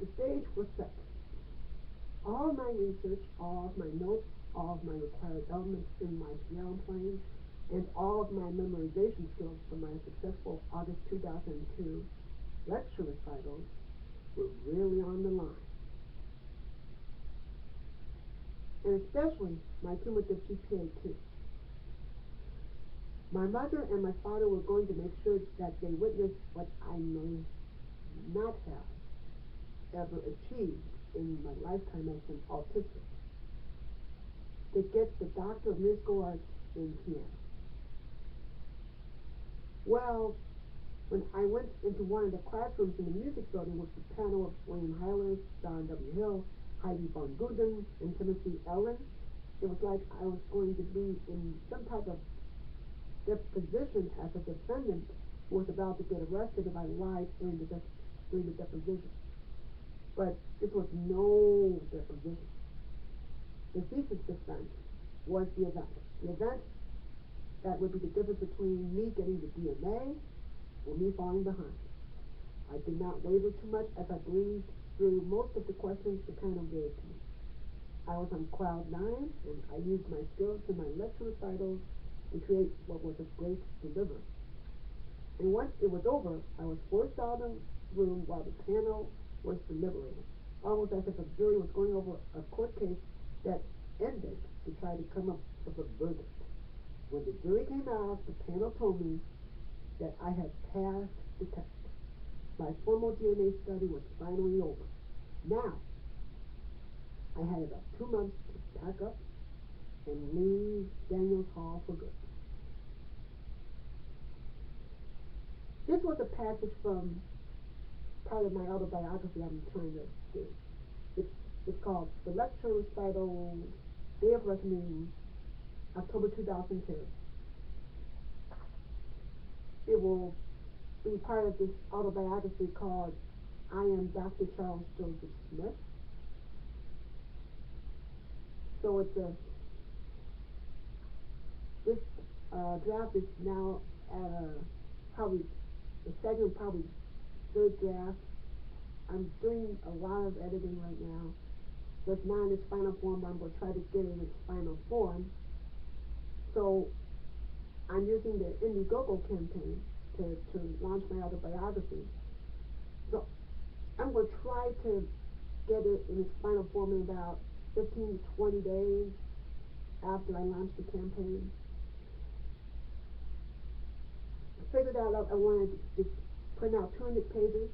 the stage was set. All of my research, all of my notes, all of my required elements in my piano playing, and all of my memorization skills from my successful August 2002 lecture recitals were really on the line. And especially my cumulative GPA 2. My mother and my father were going to make sure that they witnessed what I may not have ever achieved in my lifetime as an autistic. They get the Doctor of Musical Arts in piano. Well, when I went into one of the classrooms in the music building with the panel of William Hylas, John W. Hill, Heidi von Guden, and Timothy Ellen, it was like I was going to be in some type of deposition as a defendant who was about to get arrested if I lied during the deposition. But this was no deposition. The thesis defense was the event. The event that would be the difference between me getting the DNA or me falling behind. I did not waver too much as I breezed through most of the questions the panel gave to me. I was on cloud nine, and I used my skills in my lecture recitals to create what was a great delivery. And once it was over, I was forced out of the room while the panel was deliberating, almost as if a jury was going over a court case that ended to try to come up with a verdict. When the jury came out, the panel told me that I had passed the test. My formal DNA study was finally over. Now, I had about 2 months to pack up and leave Daniels Hall for good. This was a passage from part of my autobiography I'm trying to do. It's called The Lecture Recital, Day of Reckoning, October 2002. It will be part of this autobiography called I Am Dr. Charles Joseph Smith. So this draft is now at probably the second, probably third draft. I'm doing a lot of editing right now. So it's not in its final form, but I'm going to try to get it in its final form. So I'm using the Indiegogo campaign to launch my autobiography. So I'm going to try to get it in its final form in about 15 to 20 days after I launch the campaign. I figured out I wanted to print out 200 pages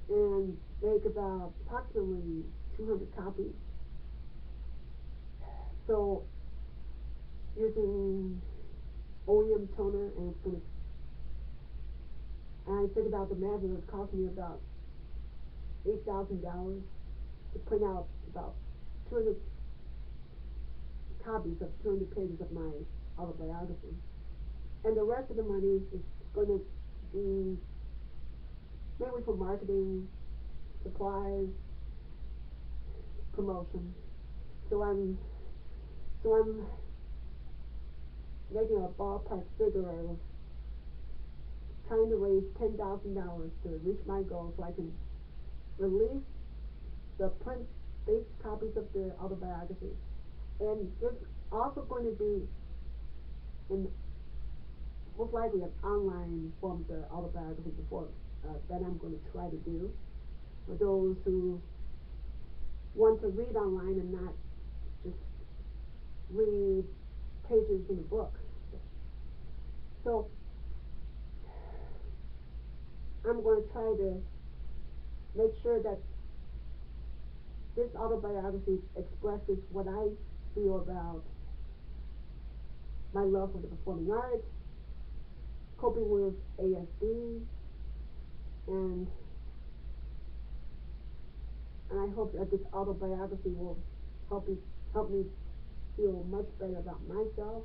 and make about approximately 200 copies. So using OEM toner, and I figured out the math, it would cost me about $8,000 to print out about 200 copies of 200 pages of my autobiography. And the rest of the money is going to be mainly for marketing, supplies, promotion. So I'm making a ballpark figure of trying to raise $10,000 to reach my goal so I can release the print-based copies of the autobiography. And there's also going to be, in most likely, an online form of the autobiography before that I'm going to try to do for those who want to read online and not just read pages in a book. So I'm going to try to make sure that this autobiography expresses what I feel about my love for the performing arts, coping with ASD, and I hope that this autobiography will help me feel much better about myself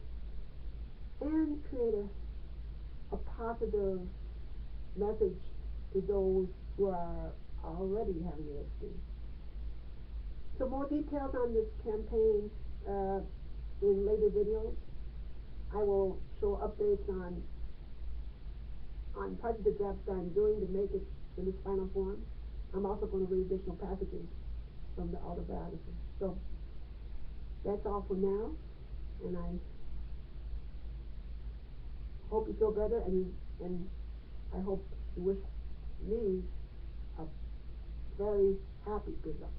and create a positive message to those who are already having ASD. So more details on this campaign in later videos. I will show updates on on project the drafts that I'm doing to make it in its final form. I'm also going to read additional passages from the autobiography. So that's all for now, and I hope you feel better, and I hope you wish me a very happy good luck.